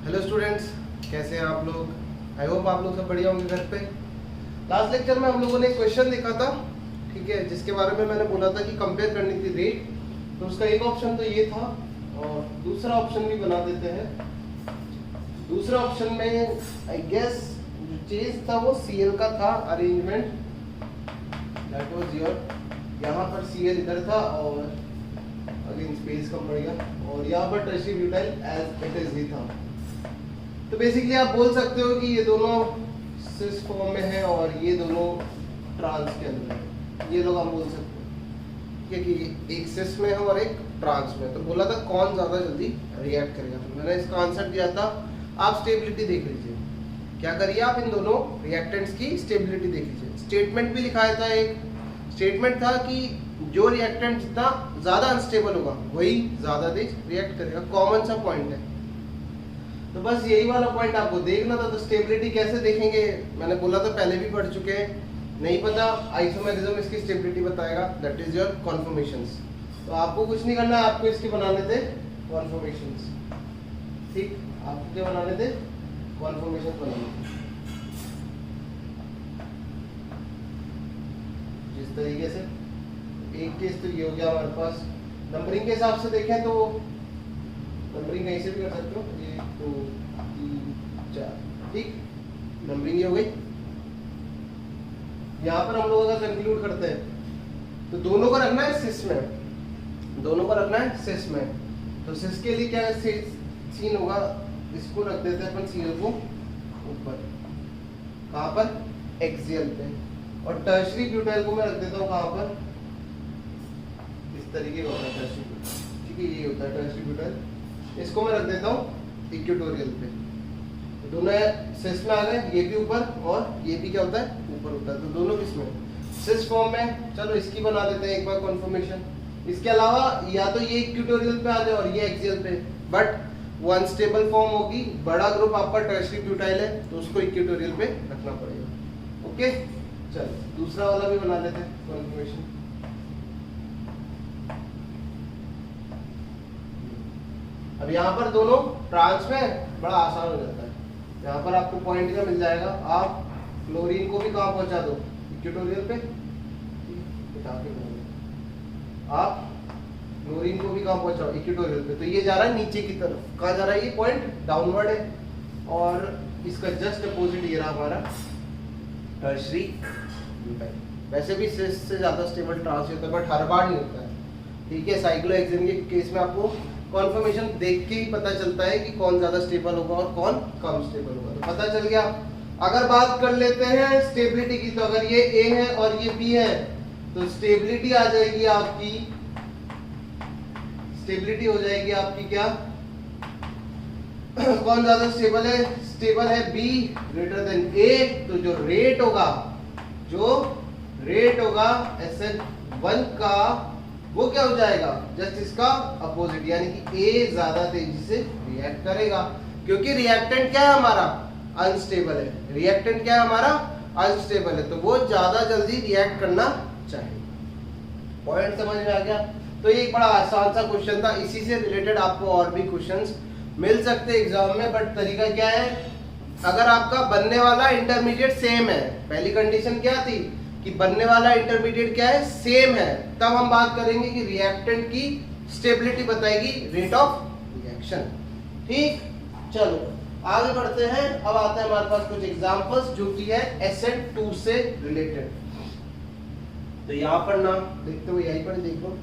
Hello students, कैसे हैं आप लोग। आई होप आप लोग सब बढ़िया होंगे घर पे। लास्ट लेक्चर में हम लोगों ने एक क्वेश्चन देखा था, ठीक है, जिसके बारे में मैंने बोला था कि कंपेयर करनी थी रेट। तो उसका एक ऑप्शन तो ये था और दूसरा ऑप्शन भी बना देते हैं। दूसरा ऑप्शन में आई गेस जो चेंज था वो सीएल का था, अरेंजमेंट दैट वाज योर। यहाँ पर सीएल इधर था और अगेन स्पेस कम पड़ गया और यहाँ पर tertiary butyl as it is ही था। तो बेसिकली आप बोल सकते हो कि ये दोनों सिस फॉर्म में है और ये दोनों ट्रांस के अंदर है। ये लोग आप बोल सकते हो क्योंकि एक सिस में है और एक ट्रांस में। तो बोला था कौन ज़्यादा जल्दी रिएक्ट करेगा। तो मैंने इसका आंसर दिया था, आप स्टेबिलिटी देख लीजिए। क्या करिए आप इन दोनों रिएक्टेंट्स की स्टेबिलिटी देख लीजिए। स्टेटमेंट भी लिखाया था, एक स्टेटमेंट था कि जो रिएक्टेंट जितना ज़्यादा अनस्टेबल होगा वही ज़्यादा देर रिएक्ट करेगा। कॉमन सा पॉइंट है। तो बस यही वाला पॉइंट आपको देखना था। तो स्टेबिलिटी कैसे देखेंगे, मैंने बोला था पहले भी पढ़ चुके हैं, नहीं पता आइसोमेरिज्म इसकी स्टेबिलिटी बताएगा, दैट इज योर कॉन्फॉर्मेशंस। तो आपको कुछ नहीं करना है, आपको इसके बनाने थे कॉन्फॉर्मेशंस। ठीक, आपको क्या बनाने थे, कॉन्फॉर्मेशन बनाने थे। जिस तरीके से एक केस तो ये हो गया हमारे पास। नंबरिंग के हिसाब से देखें तो नंबरिंग कहीं से भी कर सकते हो, 1 2 3 4, ठीक, नंबरिंग ये हो गई। यहाँ पर हम लोग अगर कंक्लूड करते हैं तो दोनों को रखना है सिस में, दोनों को रखना है सिस में। तो सिस के लिए क्या सीन होगा, इसको रख देते हैं अपन सीएल को ऊपर, कहाँ पर, एक्सियल पे। और टर्शियरी ब्यूटाइल को मैं रख देता हूँ कहाँ पर, इस तरीके का होता है टर्शियरी ब्यूटाइल, ठीक है, ये होता है टर्शियरी ब्यूटाइल। इसको मैं रख देता हूँ इक्वेटोरियल पे। तो दोनों सिस में आ गए, ये भी ऊपर और ये भी क्या होता है, ऊपर होता है। तो दोनों किसमें, सिस फॉर्म में। चलो इसकी बना देते हैं एक बार कॉन्फर्मेशन। इसके अलावा या तो ये इक्वेटोरियल पे आ जाए और ये एक्सियल पे, बट वो अनस्टेबल फॉर्म होगी। बड़ा ग्रुप आपका टर्शियरी ब्यूटाइल है तो उसको इक्वेटोरियल पे रखना पड़ेगा। ओके, चलो दूसरा वाला भी बना लेते हैं कॉन्फर्मेशन। अब यहाँ पर दोनों ट्रांस में बड़ा आसान हो जाता है। यहाँ पर आपको पॉइंट का मिल जाएगा, आप क्लोरीन को भी कहाँ पहुंचा दो, इक्वेटोरियल पे, आप क्लोरीन को भी कहाँ पहुंचाओ, इक्वेटोरियल पे। तो ये जा रहा है नीचे की तरफ, कहाँ जा रहा है, ये पॉइंट डाउनवर्ड है। और इसका जस्ट अपोजिट ये रहा हमारा टर्शियरी ब्यूटाइल। वैसे भी सिस से ज्यादा स्टेबल ट्रांस होता है बट हर बार नहीं होता है, ठीक है। साइक्लोहेक्सेन के केस में आपको कॉन्फर्मेशन देख के ही पता चलता है कि कौन ज्यादा स्टेबल होगा और कौन कम स्टेबल होगा। तो पता चल गया। अगर बात कर लेते हैं स्टेबिलिटी की, तो अगर ये ए है और ये बी है तो स्टेबिलिटी आ जाएगी आपकी, स्टेबिलिटी हो जाएगी आपकी क्या, कौन ज्यादा स्टेबल है, स्टेबल है बी ग्रेटर देन ए। तो जो रेट होगा SN1 का वो क्या हो जाएगा, जस्ट इसका अपोजिट, यानी कि ए ज्यादा तेजी से रिएक्ट करेगा। क्योंकि रिएक्टेंट क्या है हमारा, अनस्टेबल है। रिएक्टेंट क्या है हमारा, अनस्टेबल है, तो वो ज्यादा जल्दी रिएक्ट करना चाहिए। पॉइंट समझ में आ गया। तो ये एक बड़ा आसान सा क्वेश्चन था। इसी से रिलेटेड आपको और भी क्वेश्चंस मिल सकते हैं एग्जाम में, बट तरीका क्या है, अगर आपका बनने वाला इंटरमीडिएट सेम है, पहली कंडीशन क्या थी कि बनने वाला इंटरमीडिएट क्या है, सेम है, तब हम बात करेंगे कि रिएक्टेंट की स्टेबिलिटी बताएगी रेट ऑफ रिएक्शन। ठीक, चलो आगे बढ़ते हैं। अब आते हैं हमारे पास कुछ एग्जांपल्स जो कि है SN2 से रिलेटेड। तो यहाँ पर ना देखते हुए यहीं पर देखो,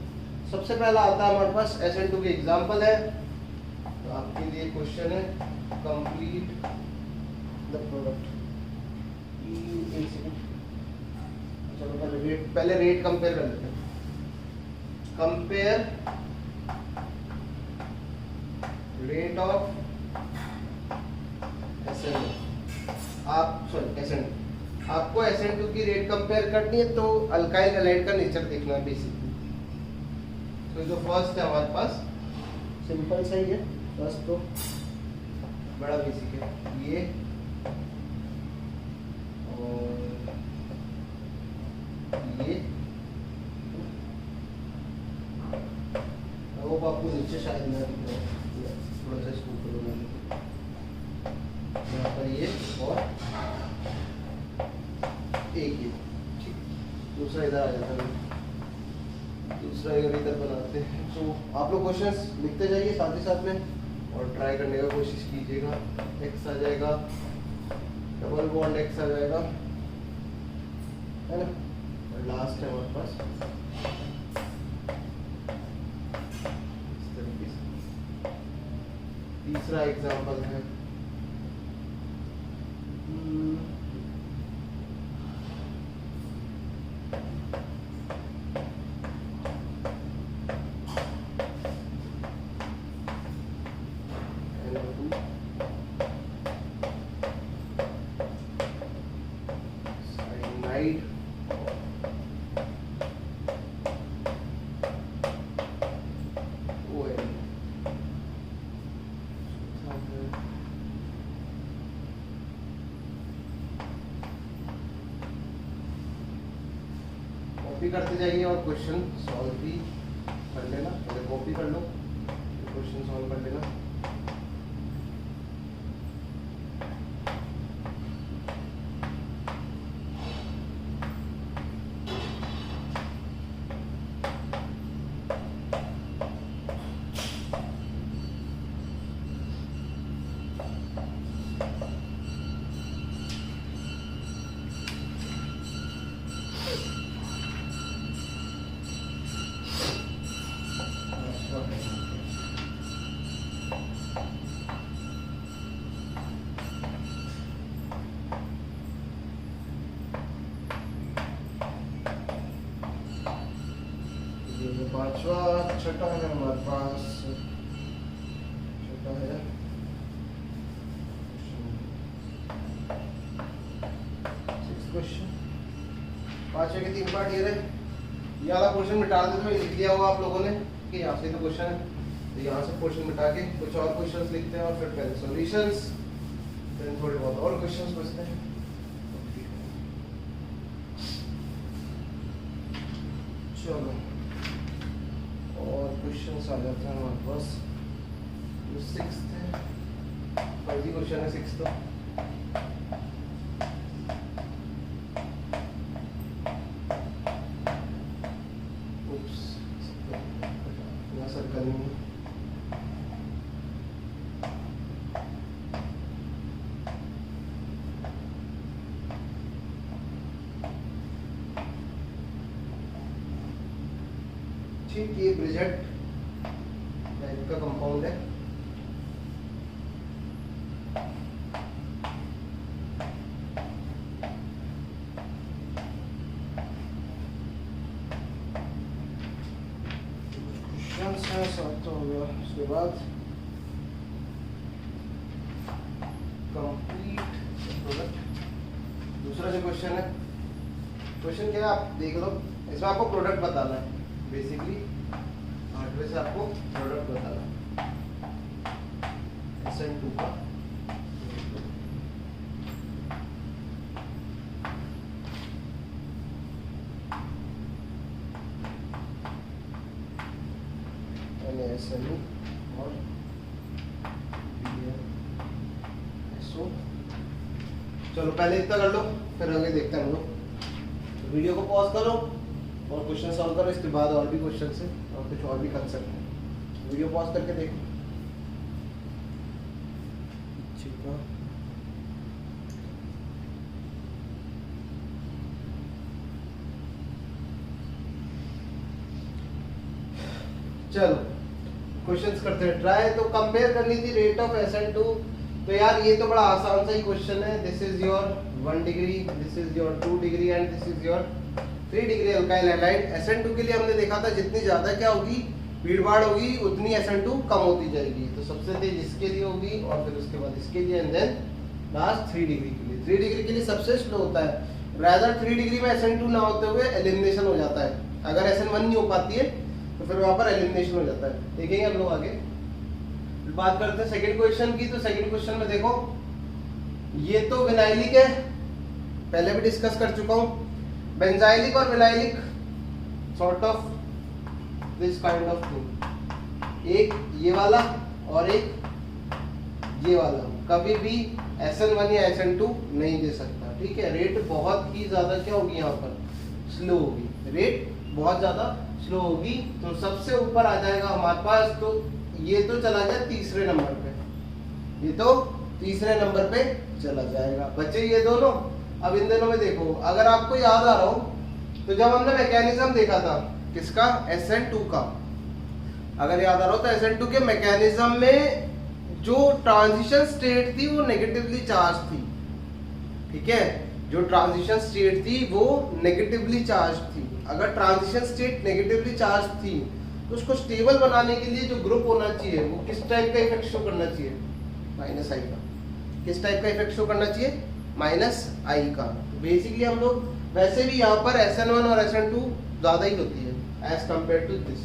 सबसे पहला आता है हमारे पास SN2 के एग्जांपल है। तो आपके लिए क्वेश्चन है, कंप्लीट द प्रोडक्ट। चलो पहले रेट कंपेयर कर लेते हैं। Compare rate of SN2। आपको SN2 की रेट कंपेयर करनी है तो अल्काइल हैलाइड का नेचर देखना है बेसिकली। तो जो फर्स्ट है हमारे पास सिंपल सही है, फर्स्ट तो बड़ा बेसिक है ये, और ये वो आपको नीचे शायद ना दिख रहा है, थोड़ा सा इसको ऊपर बना लेते हैं। दूसरा इधर आ जाता है, दूसरा इधर बनाते हैं। तो आप लोग क्वेश्चंस लिखते जाइए साथ ही साथ में और ट्राई करने का कोशिश कीजिएगा। एक्स आ जाएगा, डबल बॉन्ड एक्स आ जाएगा, है ना। और लास्ट है हमारे पास इस तरीके से तीसरा एग्जांपल है। कॉपी करते जाइए और क्वेश्चन सॉल्व भी कर लेना। पहले कॉपी कर लो, क्वेश्चन सॉल्व कर लेना। पांचवा छठा है हमारे पास, छठा है क्वेश्चन। पांचवे के 3 पार्ट ये रहे। ये वाला क्वेश्चन मिटा देते हुए लिख लिया होगा आप लोगों ने कि यहाँ से तो क्वेश्चन है, तो यहाँ से क्वेश्चन मिटा के कुछ और क्वेश्चंस लिखते हैं और फिर पहले सॉल्यूशंस, फिर थोड़े बहुत और क्वेश्चंस बचते हैं। चलो और क्वेश्चंस आ जाते हैं हमारे पास। जो 6th है, फर्जी क्वेश्चन है 6th। तो सर्कल में ठीक, ये ब्रिजेट टाइप का कंपाउंड है। तो हो गया। उसके बाद कंप्लीट प्रोडक्ट। दूसरा जो क्वेश्चन है, क्वेश्चन क्या है आप देख लो। इसमें आपको प्रोडक्ट बताना है, बेसिकली 8वें से आपको प्रोडक्ट बताना है SN2 का। SNO और SO। चलो पहले इतना कर लो, फिर आगे देखते हैं हम लोग। तो वीडियो को पॉज करो और क्वेश्चन सॉल्व करो। इसके बाद और भी क्वेश्चन है और कुछ और भी कंसेप्ट है। वीडियो पॉज करके देखो। ठीक है, चलो क्वेश्चंस करते हैं ट्राई। तो कंपेयर करनी थी रेट ऑफ SN2। तो यार ये तो बड़ा आसान सा ही क्वेश्चन है। This is your 1 degree, this is your 2 degree and this is your 3 degree alkyl halide. SN2 के लिए हमने देखा था जितनी ज्यादा क्या होगी भीड़ भाड़ होगी उतनी SN2 कम होती जाएगी। तो सबसे तेज इसके लिए होगी और फिर उसके बाद इसके लिए एंड देन लास्ट 3 डिग्री के लिए। 3 डिग्री के लिए सबसे स्लो होता है। रादर 3 डिग्री में SN2 ना होते हुए एलिमिनेशन हो जाता है। अगर SN1 नहीं हो पाती है तो फिर वहां पर एलिमिनेशन हो जाता है। देखेंगे हम लोग आगे। बात करते हैं सेकंड क्वेश्चन की। तो सेकंड क्वेश्चन में देखो, ये तो विनाइलिक है, पहले भी डिस्कस कर चुका हूं। बेंजाइलिक और vinylic sort of this kind of thing, एक ये वाला और एक ये वाला, कभी भी SN1 या SN2 नहीं दे सकता। ठीक है, रेट बहुत ही ज्यादा क्या होगी यहाँ पर स्लो होगी, रेट बहुत ज्यादा स्लो होगी। तो सबसे ऊपर आ जाएगा हमारे पास, तो ये तो चला गया तीसरे नंबर पे, ये तो तीसरे नंबर पे चला जाएगा। बच्चे ये दोनों, अब इन दोनों में देखो, अगर आपको याद आ रहा हो तो जब हमने मैकेनिज्म देखा था किसका, SN2 का, अगर याद आ रहा हो तो SN2 के मैकेनिज्म में जो ट्रांजिशन स्टेट थी वो नेगेटिवली चार्ज थी, ठीक है, जो ट्रांजिशन स्टेट थी वो नेगेटिवली चार्ज थी। अगर ट्रांजिशन स्टेट नेगेटिवली चार्ज थी तो उसको स्टेबल बनाने के लिए जो ग्रुप होना चाहिए वो किस टाइप का इफेक्ट शो करना चाहिए, माइनस आई का। किस टाइप का इफेक्ट शो करना चाहिए, माइनस आई का। तो बेसिकली हम लोग वैसे भी यहाँ पर SN1 और SN2 ज्यादा ही होती है एज कम्पेयर टू दिस।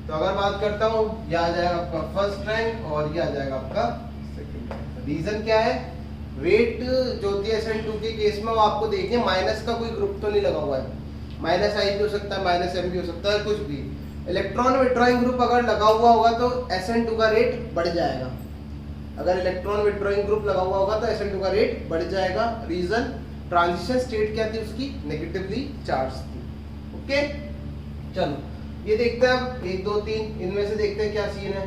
तो अगर बात करता हूँ, यह आ जाएगा आपका फर्स्ट रैंक और ये आ जाएगा आपका सेकंड रैंक। रीजन क्या है, वेट जो होती है SN2 के केस में वो आपको देखिए माइनस का कोई ग्रुप तो नहीं लगा हुआ है, माइनस आई भी हो सकता है, माइनस एम भी हो सकता है, कुछ भी। इलेक्ट्रॉन विड्रॉइंग ग्रुप अगर लगा हुआ होगा तो SN2 का रेट बढ़ जाएगा। अगर इलेक्ट्रॉन विड्रॉइंग ग्रुप लगा हुआ होगा तो SN2 का रेट बढ़ जाएगा। रीजन, ट्रांजिशन स्टेट क्या थी उसकी, नेगेटिवली चार्ज थी। ओके, चलो ये देखते हैं अब 1 2 3 इनमें से देखते हैं क्या सीन है।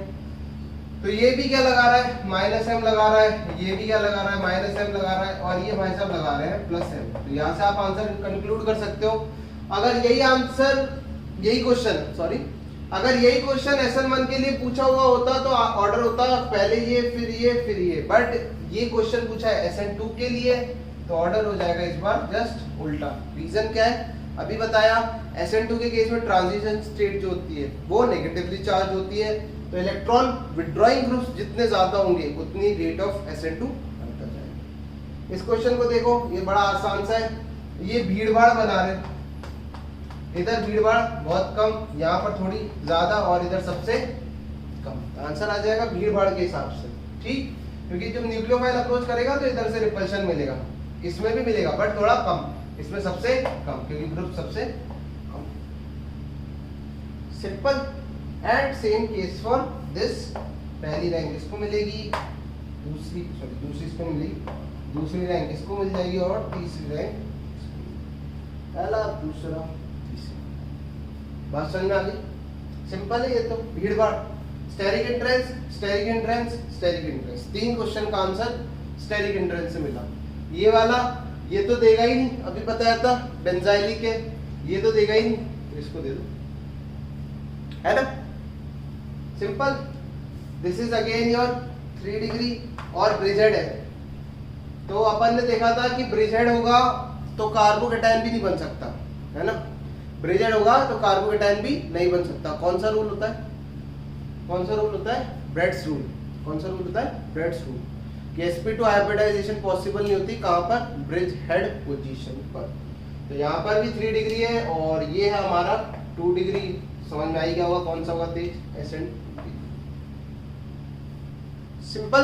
तो ये भी क्या लगा रहा है, माइनस एम लगा रहा है, ये भी क्या लगा रहा है, माइनस एम लगा रहा है, और ये भाई साहब लगा रहे हैं प्लस एम। तो यहाँ से आप आंसर कंक्लूड कर सकते हो। अगर यही आंसर, यही क्वेश्चन, सॉरी, अगर यही क्वेश्चन SN1 के लिए पूछा हुआ होता तो ऑर्डर होता पहले ये फिर ये फिर ये, बट ये क्वेश्चन पूछा है SN2 के लिए तो ऑर्डर हो जाएगा इस बार जस्ट उल्टा। रीजन क्या है, अभी बताया, SN2 के केस में ट्रांजिशन स्टेट जो होती है वो नेगेटिवली चार्ज होती है, तो इलेक्ट्रॉन विड्रॉइंग ग्रुप्स जितने ज्यादा होंगे उतनी रेट ऑफ SN2 बढ़ता जाएगा। इस क्वेश्चन को देखो, ये बड़ा आसान सा है, ये भीड़ भाड़ बना रहे, इधर भीड़ भाड़ बहुत कम, यहाँ पर थोड़ी ज्यादा और इधर सबसे कम। आंसर आ जाएगा भीड़ भाड़ के हिसाब से, ठीक, क्योंकि जब न्यूक्लियोफाइल अप्रोच करेगा तो इधर से रिपल्शन मिलेगा, इसमें भी मिलेगा बट थोड़ा कम, इसमें सबसे कम क्योंकि ग्रुप सबसे कम। Simple and same case for this. पहली रैंक इसको मिलेगी, दूसरी इसको मिलेगी, दूसरी रैंक इसको मिल जाएगी और तीसरी रैंक पहला दूसरा तीसरा। बात समझ में आ गई, सिंपल है ये तो। भीड़ भाड़, steric hindrance, steric hindrance, steric hindrance, 3 question का आंसर स्टेरिक एंट्रेंस से मिला। ये वाला ये तो देगा ही नहीं, अभी बताया था बेंजाइलिक है, ये तो देगा ही नहीं, तो इसको दे दो, है ना, simple. This is again your 3 degree और ब्रिजहेड है। तो अपन ने देखा था कि ब्रिजहेड होगा तो कार्बोकेटायन भी नहीं बन सकता, है ना, ब्रिजहेड होगा तो कार्बोकेटायन भी नहीं बन सकता। कौन सा रूल होता है, कौन सा रूल होता है, ब्रेड्स रूल। कौन सा रूल होता है, ब्रेड्स रूल, कि sp2 हाइब्रिडाइजेशन पॉसिबल नहीं होती कहां पर, ब्रिज हेड पोजीशन पर। तो यहाँ पर भी 3 डिग्री है और ये है हमारा 2 डिग्री। समझ में आई क्या होगा, कौन सा होगा तेज, SN2। सिंपल,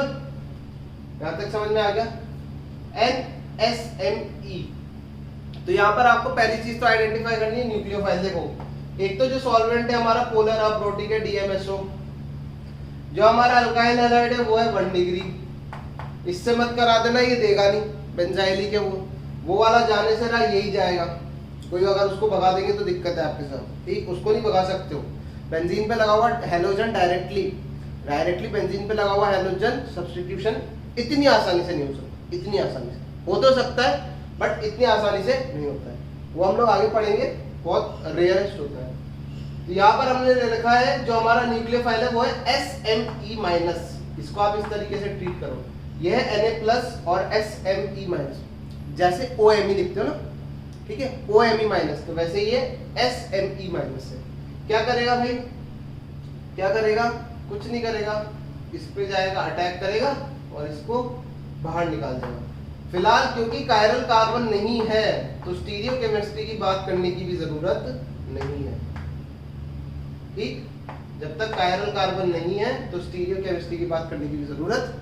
यहां तक समझ में आ गया। NSME, तो यहाँ पर आपको पहली चीज तो आइडेंटिफाई करनी है न्यूक्लियोफाइल। देखो, एक तो जो सॉल्वेंट है हमारा पोलर अप्रोटिक है DMSO, जो हमारा अल्काइल हैलाइड है वो है 1 डिग्री। इससे मत करा देना, ये देगा नहीं, बेंजाइलिक है वो वाला जाने से ना यही जाएगा। कोई अगर उसको भगा देंगे तो दिक्कत है आपके साथ, ठीक, उसको नहीं भगा सकते हो। बेंजीन पे लगा हुआ हैलोजन डायरेक्टली बेंजीन पे लगा हुआ हैलोजन सब्स्टिट्यूशन इतनी आसानी से नहीं हो सकता, इतनी आसानी से हो तो सकता है बट इतनी आसानी से नहीं होता है, वो हम लोग आगे पढ़ेंगे, बहुत रेयरेस्ट होता है। तो यहाँ पर हमने लिखा है जो हमारा न्यूक्लियोफाइल है वो है SME-, इसको आप इस तरीके से ट्रीट करो, यह है Na+ और SME-, जैसे OMe लिखते हो ना, ठीक है, OMe-, तो वैसे ये SME- है। क्या करेगा भाई, क्या करेगा, कुछ नहीं करेगा, इस पे जाएगा, अटैक करेगा और इसको बाहर निकाल देगा। फिलहाल क्योंकि कायरल कार्बन नहीं है तो स्टीरियो केमिस्ट्री की बात करने की भी जरूरत नहीं है, ठीक, जब तक कायरल कार्बन नहीं है तो स्टीरियो केमिस्ट्री की बात करने की भी जरूरत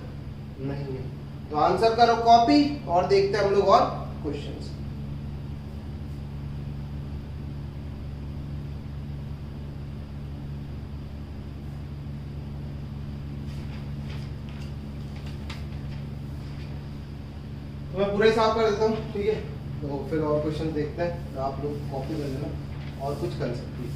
नहीं है। तो आंसर करो कॉपी और देखते हैं हम लोग और क्वेश्चंस। तो मैं पूरा ही साफ कर देता हूँ, ठीक है। तो फिर और क्वेश्चन देखते हैं, तो आप लोग कॉपी कर लेना और कुछ कर सकते हैं।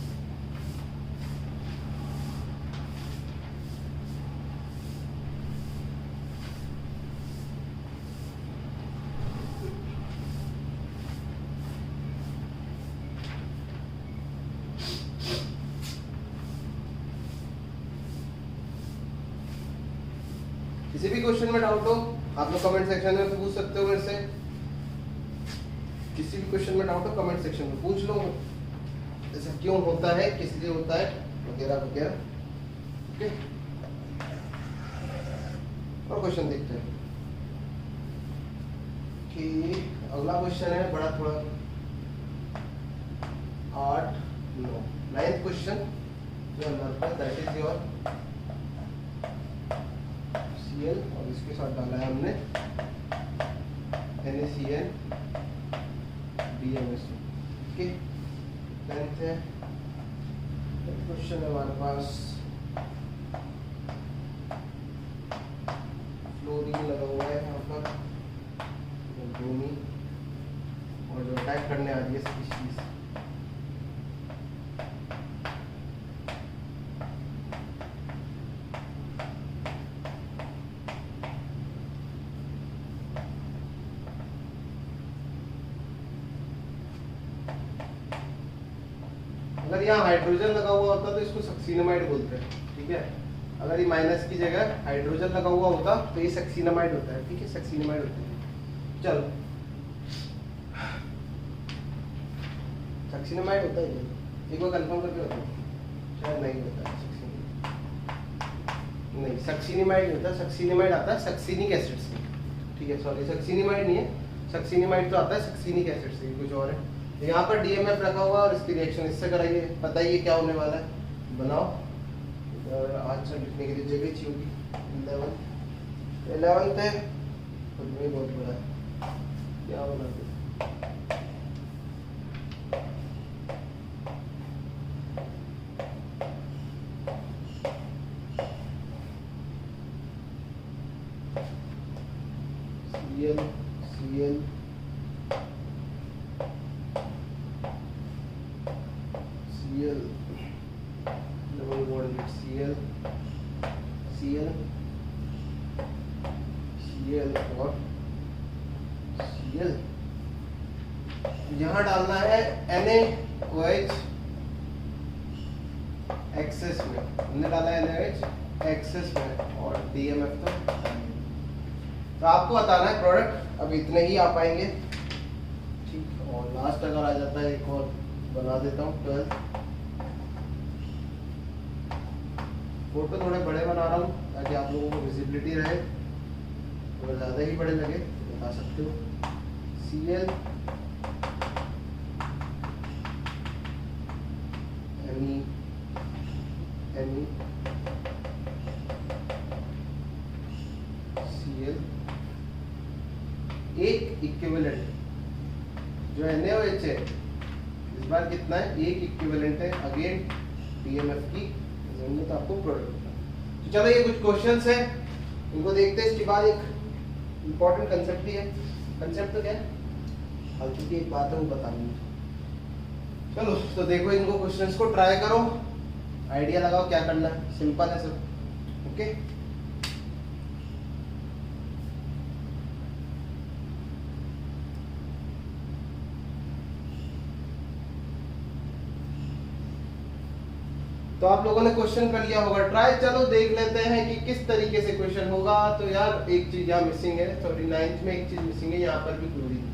किसी भी क्वेश्चन में डाउट हो आप लोग कमेंट सेक्शन में पूछ सकते हो मेरे से। किसी भी क्वेश्चन में डाउट हो कमेंट सेक्शन में पूछ लो, ऐसा क्यों होता है, किस लिए होता है, वगैरह वगैरह। ओके, और क्वेश्चन देखते हैं कि अगला क्वेश्चन है बड़ा थोड़ा 8 9 9th क्वेश्चन जो हमारे पास दैट इज योर CL और इसके साथ डाला है हमने NaCN DMSO। ओके, टेंथ है क्वेश्चन है हमारे पास फ्लोरीन लगा हुआ है यहाँ पर, ब्रोमीन, और जो अटैक करने आ रही है स्पीशीज अगर यहाँ हाइड्रोजन लगा हुआ होता तो इसको सक्सीनामाइड बोलते हैं, ठीक है। अगर ये माइनस की जगह हाइड्रोजन लगा हुआ होता तो ये सक्सीनामाइड होता है, ठीक है, सक्सीनामाइड होता है। चलो, सक्सीनामाइड होता है, एक बार कंफर्म करके बताओ, शायद नहीं होता है नहीं, सक्सीनामाइड होता है, सक्सीनामाइड आता है सक्सीनिक एसिड से, ठीक है, सॉरी सक्सीनामाइड नहीं है, सक्सीनामाइड तो आता है सक्सीनिक एसिड से, कुछ और है। यहाँ पर DMF रखा हुआ और इसकी रिएक्शन इससे कराइए, बताइए क्या होने वाला है, बनाओ। आंसर लिखने के लिए जगह चाहिए होगी। 11th है, खुद में बहुत बड़ा है, क्या होना है CL double bond with CL और CL। यहाँ डालना है NaOH एक्सेस में, हमने डाला है NaOH एक्सेस में, और DMF तो आपको बताना है प्रोडक्ट। अब इतने ही आ पाएंगे, ठीक। और लास्ट अगर आ जाता है एक और बना देता हूँ 12। फोटो थोड़े बड़े बना रहा हूँ ताकि आप लोगों को विजिबिलिटी रहे, अगर ज़्यादा ही बड़े लगे तो बता सकते हो। CL Me CL एक इक्विवेलेंट जो NaOH है इस बार कितना है, एक इक्विवेलेंट है अगेन DMF की, तो आपको प्रोडक्ट। तो चलो ये कुछ क्वेश्चंस है, इनको देखते हैं। इसके बाद एक इम्पोर्टेंट कंसेप्ट भी है। कंसेप्ट तो क्या है, फालतू की एक बात है वो बता दूंगी। चलो तो देखो इनको क्वेश्चंस को ट्राई करो, आइडिया लगाओ क्या करना है, सिंपल है सब। ओके, तो आप लोगों ने क्वेश्चन कर लिया होगा ट्राई। चलो देख लेते हैं कि किस तरीके से क्वेश्चन होगा। तो यार एक चीज यहाँ मिसिंग है, सॉरी 9th में एक चीज मिसिंग है, यहाँ पर भी क्लोरीन,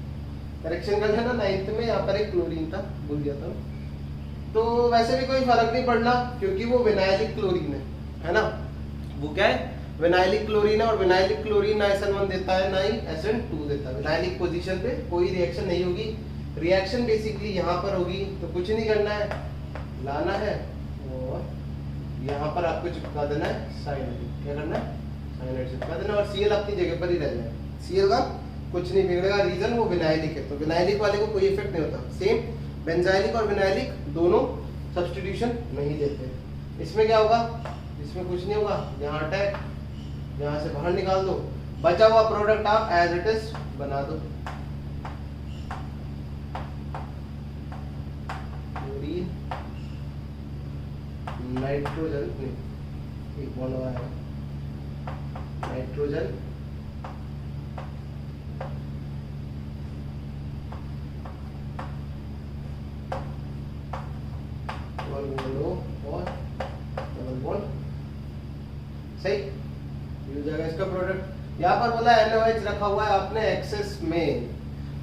करेक्शन कर लेना। 9th में यहाँ पर एक क्लोरीन था, भूल गया था। तो वैसे भी कोई फर्क नहीं पड़ना क्योंकि वो विनाइलिक क्लोरीन है ना, वो क्या है, विनाइलिक क्लोरीन है। और विनाइलिक क्लोरीन ना SN1 देता है ना ही SN2 देता है। विनाइलिक पोजीशन पे कोई रिएक्शन नहीं होगी, रिएक्शन बेसिकली यहाँ पर होगी। तो कुछ नहीं करना है, लाना है और यहाँ पर आपको चिपका देना है साइनाइड। क्या करना है, साइनाइड चिपका देना, और Cl अपनी जगह पर ही रह जाए। Cl का कुछ नहीं बिगड़ेगा, रीजन वो विनाइलिक है, तो विनाइलिक वाले को कोई इफेक्ट नहीं होता। सेम बेंजाइलिक और विनाइलिक दोनों सब्स्टिट्यूशन नहीं देते। इसमें क्या होगा, इसमें कुछ नहीं होगा, यहाँ अटैक, यहाँ से बाहर निकाल दो, बचा हुआ प्रोडक्ट आप एज इट इज बना दो। नाइट्रोजन नहीं, एक बॉन्ड और आएगा नाइट्रोजन और डबल बॉन्ड, सही ये हो जाएगा इसका प्रोडक्ट। यहाँ पर बोला NaOH रखा हुआ है आपने एक्सेस में,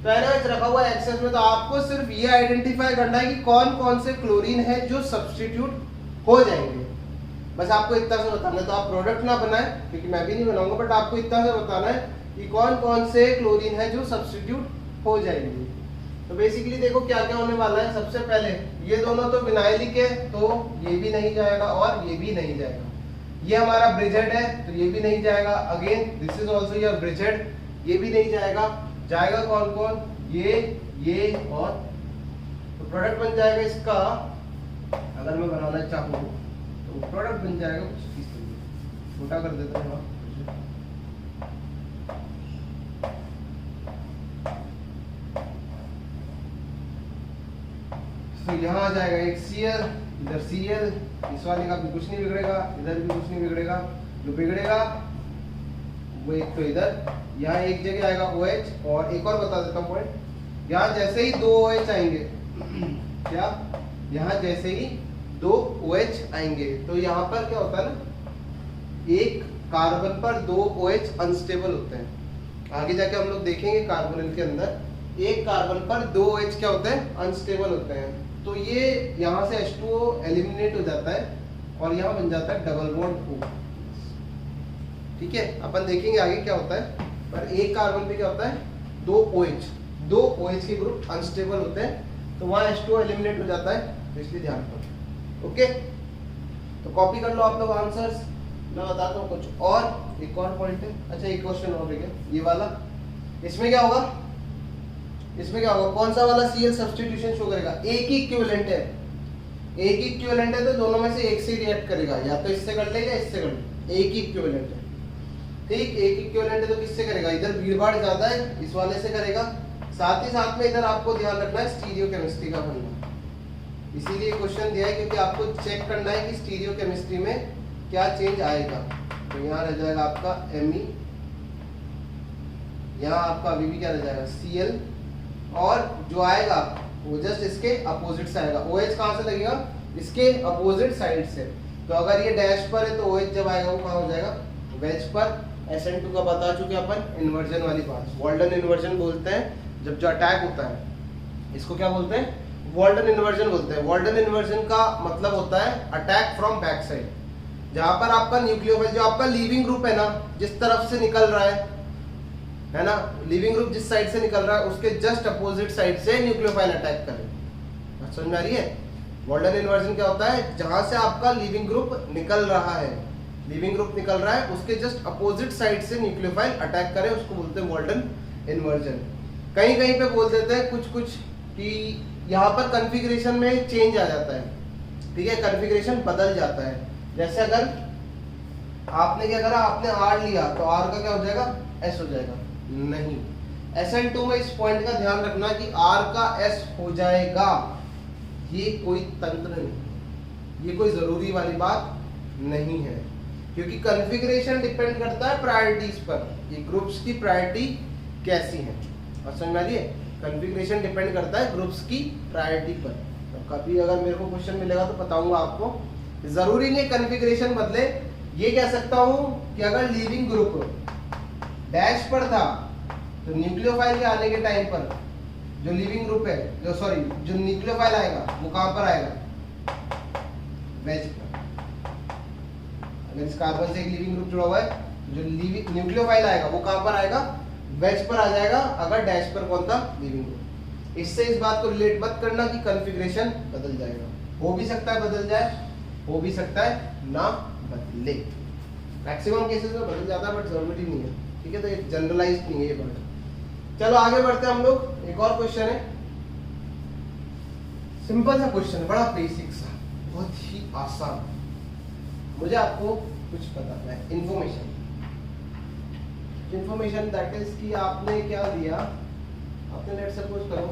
तो NaOH रखा हुआ है एक्सेस में, तो आपको सिर्फ ये आइडेंटिफाई करना है कि कौन कौन से क्लोरीन है जो सब्स्टिट्यूट हो जाएंगे। बस आपको इतना से बताना है, तो आप प्रोडक्ट ना बनाए क्योंकि मैं भी नहीं बनाऊंगा, बट आपको इतना से बताना है कि कौन कौन से क्लोरीन है जो सब्स्टिट्यूट हो जाएंगे। तो बेसिकली देखो क्या क्या होने वाला है। सबसे पहले ये दोनों तो विनाइलिक है, तो ये भी नहीं जाएगा और ये भी नहीं जाएगा। ये हमारा ब्रिजेड है तो ये भी नहीं जाएगा, again this is also your bridged, ये भी नहीं जाएगा। जाएगा कौन कौन, ये और, तो प्रोडक्ट बन जाएगा इसका, अगर मैं बनाना चाहूँ तो प्रोडक्ट बन जाएगा कुछ इस तरीके, छोटा कर देते हैं हम। तो यहाँ आ जाएगा एक Cl, इधर Cl, इस वाले का भी कुछ नहीं बिगड़ेगा, इधर भी कुछ नहीं बिगड़ेगा। जो बिगड़ेगा वो एक तो इधर, यहाँ एक जगह आएगा OH, और एक और बता देता हूँ पॉइंट, यहाँ जैसे ही 2 OH आएंगे क्या, यहाँ जैसे ही 2 OH आएंगे तो यहाँ पर क्या होता है ना, एक कार्बन पर 2 OH अनस्टेबल होते हैं। आगे जाके हम लोग देखेंगे कार्बोनिल के अंदर एक कार्बन पर 2 OH क्या होते हैं, अनस्टेबल होते हैं। तो ये यहाँ से H2O एलिमिनेट हो जाता है और यहाँ बन जाता है डबल बॉन्ड O। ठीक है, अपन देखेंगे आगे क्या होता है, पर एक कार्बन पे क्या होता है, 2 OH के ग्रुप अनस्टेबल होते हैं, तो वहाँ H2O एलिमिनेट हो जाता है, तो इसलिए ध्यान रखो। ओके, तो कॉपी कर लो आप लोग आंसर्स, मैं बताता हूँ कुछ और। एक और पॉइंट है, अच्छा एक क्वेश्चन और है ये वाला, इसमें क्या होगा, इसमें क्या होगा, कौन सा वाला Cl सब्स्टिट्यूशन शो करेगा, एक ही इक्विवेलेंट है, एक ही इक्विवेलेंट है तो दोनों में से एक से रिएक्ट करेगा, या तो इससे कर ले या इससे कर ले, एक ही इक्विवेलेंट है। ठीक, एक इक्विवेलेंट है तो किससे करेगा, इधर भीड़ भाड़ ज्यादा है इस वाले से करेगा। साथ ही साथ में इधर आपको ध्यान रखना है स्टीरियो केमिस्ट्री का बनना, इसीलिए क्वेश्चन दिया है क्योंकि आपको चेक करना है कि स्टीरियो केमिस्ट्री में क्या चेंज आएगा। तो यहाँ रह जाएगा आपका Me, यहाँ आपका अभी भी क्या रह जाएगा Cl, और जो आएगा वो जस्ट इसके अपोजिट से आएगा। OH कहाँ से लगेगा, इसके अपोजिट साइड से। तो अगर ये डैश पर है तो OH जब आएगा वो कहाँ हो जाएगा, वेज पर। SN2 का बता चुके अपन, इन्वर्जन वाली बात, वॉल्डन इन्वर्जन बोलते हैं जब जो अटैक होता है, इसको क्या बोलते हैं, वॉल्डन इन्वर्जन बोलते हैं। वॉल्डन इन्वर्जन का मतलब होता है अटैक फ्रॉम बैक साइड, जहां पर आपका न्यूक्लियोफाइल, जो आपका लीविंग ग्रुप है ना, जिस तरफ से निकल रहा है ना, लिविंग ग्रुप जिस साइड से निकल रहा है उसके जस्ट अपोजिट साइड से न्यूक्लियोफाइल अटैक करे। समझ में आ रही है, वॉल्डन इन्वर्जन क्या होता है, जहां से आपका लिविंग ग्रुप निकल रहा है, लिविंग ग्रुप निकल रहा है उसके जस्ट अपोजिट साइड से न्यूक्लियोफाइल अटैक करे, उसको बोलते हैं वॉल्डन इन्वर्जन। कहीं कहीं पे बोल देते हैं कुछ कुछ कि यहाँ पर कॉन्फ़िगरेशन में चेंज आ जाता है, ठीक है, कॉन्फ़िगरेशन बदल जाता है। जैसे अगर आपने क्या करा, आपने R लिया तो R का क्या हो जाएगा, S हो जाएगा, नहीं। SN2 में इस पॉइंट का ध्यान रखना कि R का S हो जाएगा, ये कोई तंत्र नहीं, ये कोई जरूरी वाली बात नहीं है, क्योंकि कॉन्फ़िगरेशन डिपेंड करता है प्रायोरिटीज पर, ये ग्रुप्स की प्रायोरिटी कैसी है। और समझ में आ रही है, कॉन्फ़िगरेशन डिपेंड करता है ग्रुप्स की प्रायोरिटी पर। तो कभी अगर मेरे को क्वेश्चन मिलेगा तो बताऊंगा आपको, जरूरी नहीं कॉन्फ़िगरेशन बदले। ये कह सकता हूं कि अगर लीविंग ग्रुप डैश पर था तो न्यूक्लियोफाइल के आने के टाइम पर जो लीविंग ग्रुप है, जो सॉरी जो न्यूक्लियोफाइल आएगा वो कहां पर आएगा, वेज पर। अगर इस कार्बन से एक लीविंग ग्रुप जुड़ा हुआ है, जो न्यूक्लियोफाइल आएगा वो कहां पर आएगा, वेज पर आ जाएगा। अगर डैश पर कौन था, लिविंग ग्रुप। इससे इस बात को रिलेट मत करना कि कॉन्फ़िगरेशन बदल जाएगा, हो भी सकता है बदल जाए, हो भी सकता है ना बदले। मैक्सिमम केसेस में बदल जाता है बट जरूरी नहीं है, ठीक है। तो ये जनरलाइज्ड नहीं है ये बात। चलो आगे बढ़ते हैं हम लोग। एक और क्वेश्चन है, सिंपल सा क्वेश्चन, बड़ा बेसिक सा, बहुत ही आसान। मुझे आपको कुछ बताना है, इंफॉर्मेशन दैट इज कि आपने क्या दिया, आपने लेट सपोज करो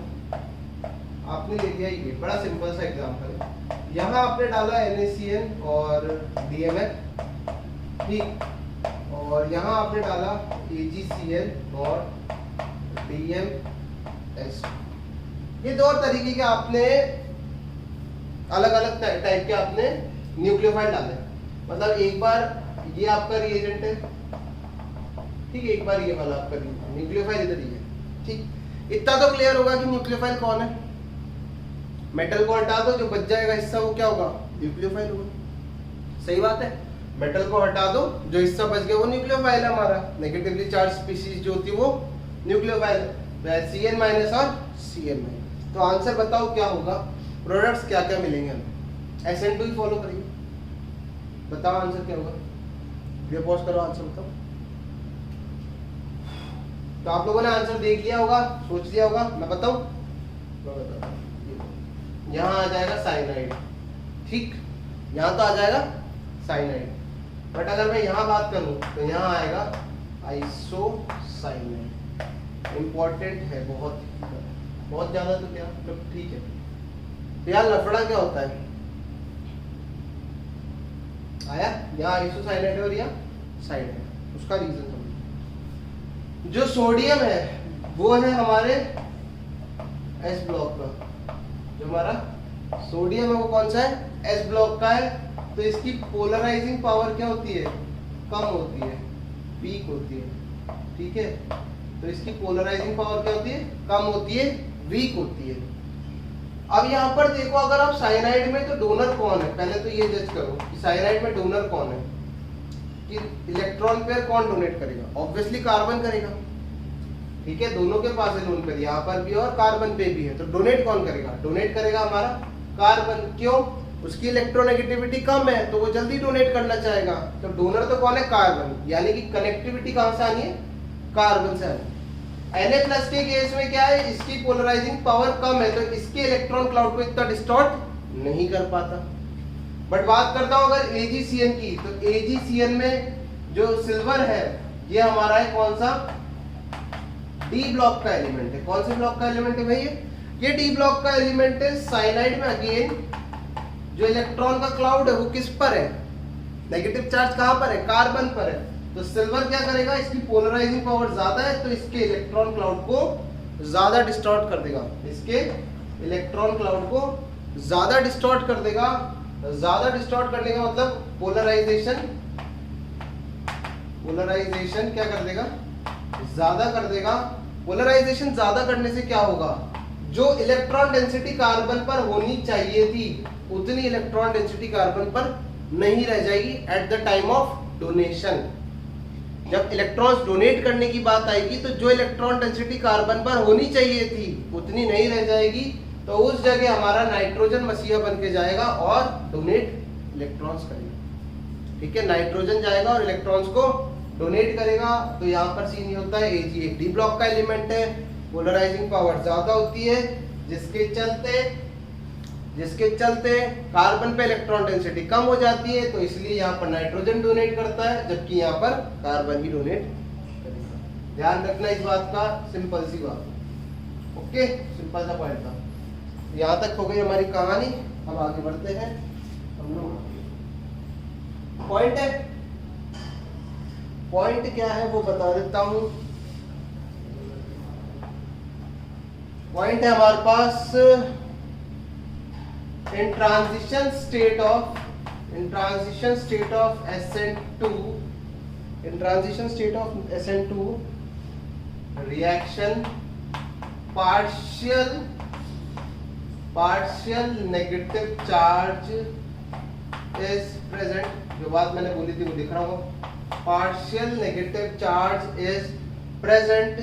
आपने ले लिया ये, बड़ा सिंपल सा एग्जांपल है। यहाँ आपने डाला NaCN और DMF, ठीक, और यहाँ आपने डाला AgCl और DMS। ये दो तरीके के आपने अलग अलग टाइप के आपने न्यूक्लियोफाइल डाले। मतलब एक बार ये आपका रिएजेंट है, ठीक है, एक बार ये वाला आपका न्यूक्लियोफाइल इधर ही है, ठीक। इतना तो क्लियर होगा कि न्यूक्लियोफाइल कौन है। मेटल को हटा दो, जो बच जाएगा हिस्सा वो क्या होगा, न्यूक्लियोफाइल होगा। सही बात है, मेटल को हटा दो, जो हिस्सा बच गया वो न्यूक्लियोफाइल है हमारा। नेगेटिवली चार्ज स्पीशीज जो होती है वो न्यूक्लियोफाइल है, Cn- और Cn-। तो आंसर बताओ क्या होगा, प्रोडक्ट्स क्या क्या मिलेंगे हमें। SN2 ही फॉलो करिए, बताओ आंसर क्या होगा। वीडियो पॉज करो, आंसर बताओ। तो आप लोगों ने आंसर देख लिया होगा, सोच लिया होगा, मैं बताऊं। यहाँ आ जाएगा साइनाइड, ठीक, यहाँ तो आ जाएगा साइनाइड, बट अगर मैं यहाँ बात करूं तो यहाँ आएगा आइसोसाइनाइड। इंपॉर्टेंट है बहुत, बहुत ज्यादा तो क्या, तो ठीक है। तो यार लफड़ा क्या होता है, आया, यहाँ आइसोसाइनाइड है और यहाँ साइनाइड। उसका रीजन समझो। जो सोडियम है वो है हमारे S ब्लॉक का, जो हमारा सोडियम है वो कौन सा है, S ब्लॉक का है। तो इसकी पोलराइजिंग पावर क्या होती है, कम होती है, वीक होती है, ठीक है। तो इसकी पोलराइजिंग पावर क्या होती है, कम होती है, वीक होती है। अब यहाँ पर देखो, अगर आप साइनाइड में, तो डोनर कौन है, पहले तो ये जज करो कि साइनाइड में डोनर कौन है, कि इलेक्ट्रॉन पेयर कौन डोनेट करेगा, ऑब्वियसली कार्बन करेगा, ठीक है। दोनों के पास है लोन पेयर, यहाँ पर भी और कार्बन पे भी है, तो डोनेट कौन करेगा, डोनेट करेगा हमारा कार्बन। क्यों, उसकी इलेक्ट्रोनेगेटिविटी कम है तो वो जल्दी डोनेट करना चाहेगा। तो डोनर तो कौन है, कार्बन, यानी कि कनेक्टिविटी कहां से आनी है, कार्बन से आनी है। Na+ के केस में क्या है, इसकी पोलराइजिंग पावर कम है, तो इसके इलेक्ट्रॉन क्लाउड को इतना डिस्टॉर्ट नहीं कर पाता। बट बात करता हूं अगर AgCN की, तो AgCN में जो सिल्वर है ये हमारा है कौन सा, D ब्लॉक का एलिमेंट है। कौन से ब्लॉक का एलिमेंट है भाई, ये D ब्लॉक का एलिमेंट है। साइनाइड में अगेन जो इलेक्ट्रॉन का क्लाउड है वो किस पर है, नेगेटिव चार्ज कहां पर है, कार्बन पर है। तो सिल्वर क्या करेगा, इसकी पोलराइजिंग पावर ज्यादा है, तो इसके इलेक्ट्रॉन क्लाउड को ज्यादा डिस्टॉर्ट कर देगा, इसके इलेक्ट्रॉन क्लाउड को ज्यादा डिस्टॉर्ट कर देगा। ज्यादा डिस्टॉर्ट करने का मतलब पोलराइजेशन क्या कर देगा, ज्यादा कर देगा। पोलराइजेशन ज्यादा करने से क्या होगा, जो इलेक्ट्रॉन डेंसिटी कार्बन पर होनी चाहिए थी उतनी इलेक्ट्रॉन डेंसिटी कार्बन पर नहीं रह जाएगी at the time of donation. जब इलेक्ट्रॉन्स डोनेट करने की बात आएगी तो जो इलेक्ट्रॉन डेंसिटी कार्बन पर होनी चाहिए थी उतनी नहीं रह जाएगी, तो उस जगह हमारा नाइट्रोजन मसीहा बन के जाएगा और डोनेट इलेक्ट्रॉन्स करेगा, ठीक है। नाइट्रोजन जाएगा और इलेक्ट्रॉन्स को डोनेट करेगा। तो यहाँ पर सीन ये होता है, Ag एक D ब्लॉक का एलिमेंट है, पोलराइजिंग पावर ज्यादा होती है, जिसके चलते कार्बन पे इलेक्ट्रॉन डेंसिटी कम हो जाती है, तो इसलिए यहाँ पर नाइट्रोजन डोनेट करता है, जबकि यहाँ पर कार्बन ही डोनेट करेगा। ध्यान रखना इस बात का, सिंपल सी बात, ओके, सिंपल सा पॉइंट था। यहाँ तक हो गई हमारी कहानी। अब आगे बढ़ते हैं हम लोग। पॉइंट क्या है वो बता देता हूं। पॉइंट है हमारे पास, in transition state of SN2 reaction partial negative charge is present। जो बात मैंने बोली थी वो दिख रहा होगा, partial negative charge is present,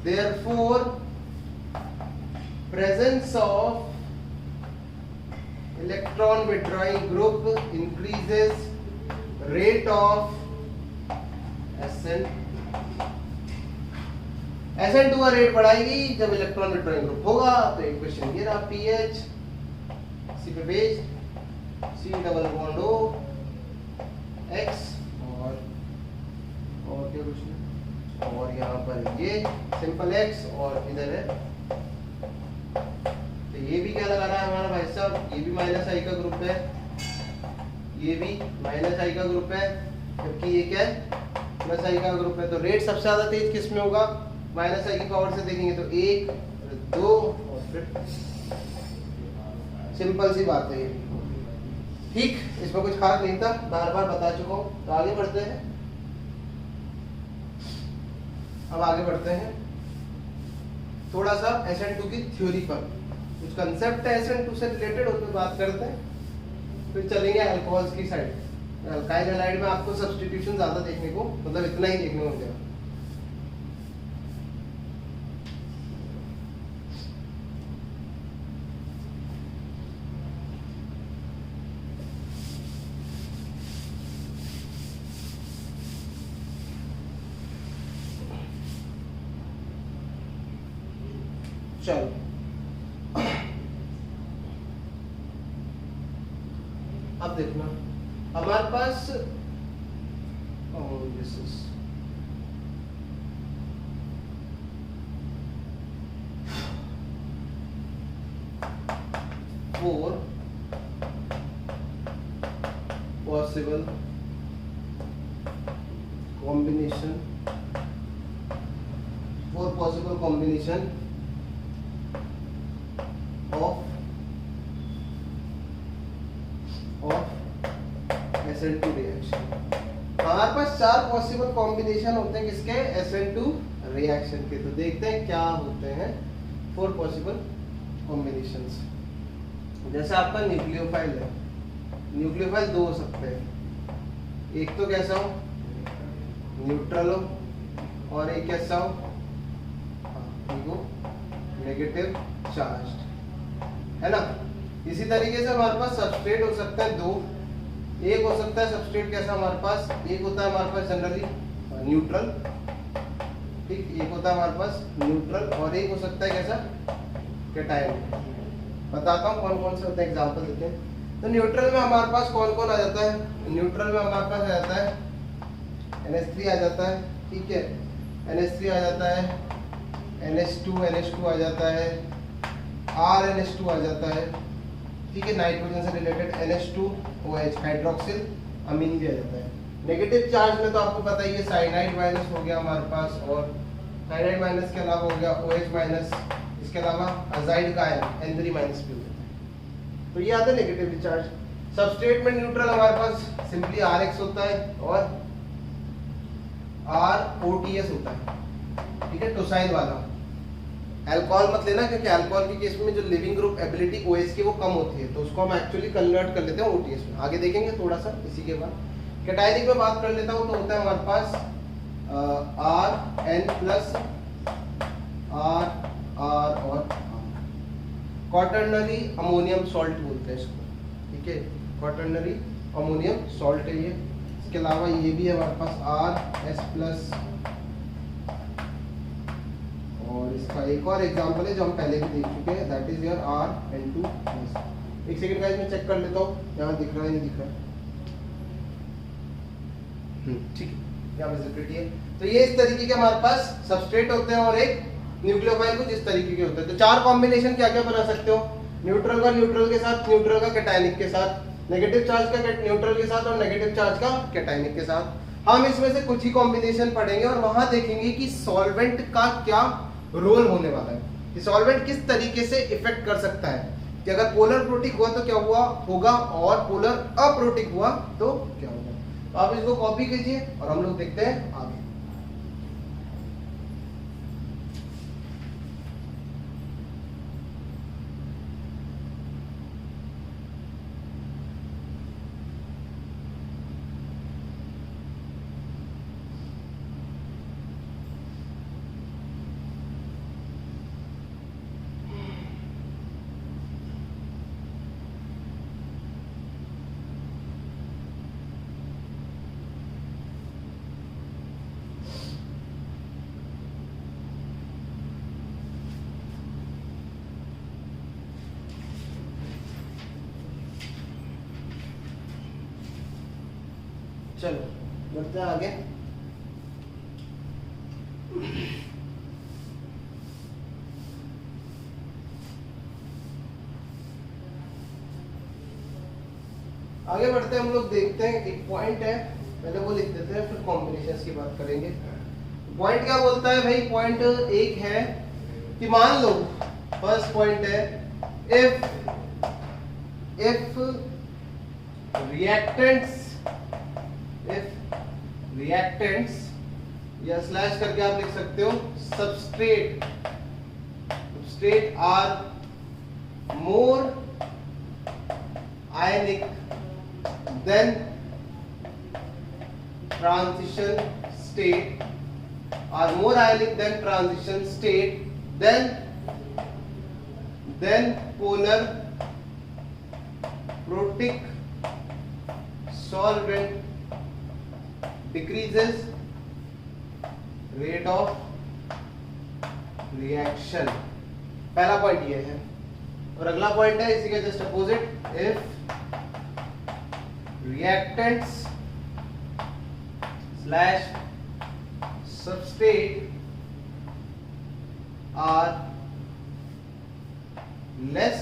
therefore presence of electron withdrawing group increases rate of SN2 का रेट बढ़ाएगी जब इलेक्ट्रॉन विड्रॉइंग ग्रुप होगा। तो एक क्वेश्चन ये रहा, पीएच सी पे base C double bond O X और क्या क्वेश्चन, और यहाँ पर ये सिंपल X और इधर है, तो ये भी क्या लगा रहा है हमारा भाई साहब, ये भी माइनस आई का ग्रुप है, ये भी माइनस आई का ग्रुप है, जबकि ये क्या है प्लस आई का ग्रुप है। तो रेट सबसे ज्यादा तेज किस में होगा, माइनस आई की पावर से देखेंगे तो 1 2 और फिर सिंपल सी बात है ये, ठीक। इसमें कुछ खास नहीं था, बार बार बता चुका हूँ। तो आगे बढ़ते हैं, अब आगे बढ़ते हैं थोड़ा सा SN2 की थ्योरी पर। कुछ कंसेप्ट है SN2 से रिलेटेड, उसमें बात करते हैं, फिर चलेंगे अल्कोहल्स की साइड। अल्काइल हैलाइड में आपको सब्स्टिट्यूशन ज्यादा देखने को, मतलब इतना ही देखने को मिलेगा। चलो अब देखना हमारे पास this is 4 possible combination, 4 possible combination of SN2 reaction। हमारे पास 4 पॉसिबल कॉम्बिनेशन होते हैं किसके, SN2 रिएक्शन के। तो देखते हैं क्या होते हैं 4 पॉसिबल कॉम्बिनेशंस। जैसे आपका न्यूक्लियोफाइल है, न्यूक्लियोफाइल 2 हो सकते हैं, एक तो कैसा हो न्यूट्रल हो और एक कैसा हो नेगेटिव चार्ज, है ना। इसी तरीके से हमारे पास सबस्ट्रेट हो सकता है 2, एक हो सकता है सबस्ट्रेट कैसा हमारे पास, एक होता है हमारे पास जनरली न्यूट्रल, ठीक, एक होता है हमारे पास न्यूट्रल और एक हो सकता है कैसा कैटायन। बताता हूँ कौन कौन से होते हैं, एग्जांपल देते हैं। तो न्यूट्रल में हमारे पास कौन कौन आ जाता है, न्यूट्रल में हमारे पास आ जाता है NH3 आ जाता है, ठीक है, NH3 आ जाता है, NH2 आ जाता है, RNH2 आ जाता है, ठीक है, नाइट्रोजन से रिलेटेड NH2OH हाइड्रोक्सिल अमीन भी आ जाता है। नेगेटिव चार्ज में तो आपको पता ही है साइनाइड माइनस हो गया हमारे पास, और साइनाइड माइनस के अलावा हो गया OH माइनस, इसके अलावा अजाइड का आयन N3 माइनस भी हो जाता है। तो ये आता है नेगेटिवली चार्ज। सबस्ट्रेट में न्यूट्रल हमारे पास सिंपली RX होता है और ROTS होता है, ठीक है, टोसाइल वाला। अल्कोहल मत लेना, क्योंकि अल्कोहल के केस में जो लिविंग ग्रुप एबिलिटी OH की वो कम होती है, तो उसको हम एक्चुअली कन्वर्ट कर लेते हैं OTS में। आगे देखेंगे थोड़ा सा इसी के बाद। कैटायनिक में बात कर लेता हूँ, तो होता है हमारे पास RN प्लस R और क्वाटर्नरी अमोनियम सॉल्ट बोलते हैं इसको, ठीक है, क्वाटर्नरी अमोनियम सॉल्ट है ये। इसके अलावा ये भी है हमारे पास RS प्लस, और इसका एक और एग्जांपल है जो हम पहले भी देख चुके हैं, that is your RN2 plus. एक सेकंड गाइस मैं चेक कर लेता हूँ यहाँ दिख रहा है नहीं दिख रहा है, ठीक है, यहाँ विजिबिलिटी है। तो ये इस तरीके के हमारे पास सबस्ट्रेट होते हैं और एक न्यूक्लियोफाइल कुछ इस तरीके के होते हैं। तो 4 कॉम्बिनेशन क्या क्या बना सकते हो, न्यूट्रल का न्यूट्रल के साथ, न्यूट्रल का कैटायनिक के साथ, नेगेटिव चार्ज का न्यूट्रल के साथ और नेगेटिव चार्ज का कैटायनिक के साथ। हम इसमें से कुछ ही कॉम्बिनेशन पढ़ेंगे और वहां देखेंगे कि सॉल्वेंट का क्या रोल होने वाला है, कि सॉल्वेंट किस तरीके से इफेक्ट कर सकता है, कि अगर पोलर प्रोटिक हुआ तो क्या हुआ होगा और पोलर अप्रोटिक हुआ तो क्या होगा। तो आप इसको कॉपी कीजिए और हम लोग देखते हैं आगे। चलो बढ़ते हैं आगे। आगे बढ़ते हैं हम लोग, देखते हैं एक पॉइंट है, पहले वो लिख देते हैं फिर कॉम्बिनेशंस की बात करेंगे। पॉइंट क्या बोलता है भाई, पॉइंट एक है कि मान लो फर्स्ट पॉइंट है इफ रिएक्टेंट्स या स्लैश करके आप लिख सकते हो substrate are more ionic than transition state are more ionic than transition state, then polar protic solvent decreases rate of reaction। पहला पॉइंट ये है, और अगला पॉइंट है इसी का just opposite, if reactants slash substrate are less,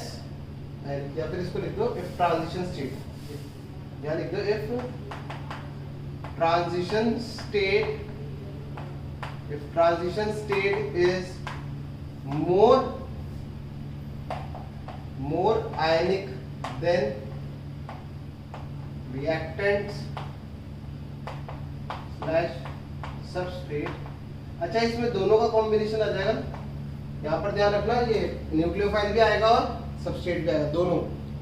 या फिर इसको लिख दो if transition state, यहाँ लिख दो if transition state is more ionic than reactants substrate. अच्छा, इसमें दोनों का कॉम्बिनेशन आ जाएगा, यहाँ पर ध्यान रखना, ये न्यूक्लियोफाइल भी आएगा और सबस्ट्रेट भी आएगा, दोनों।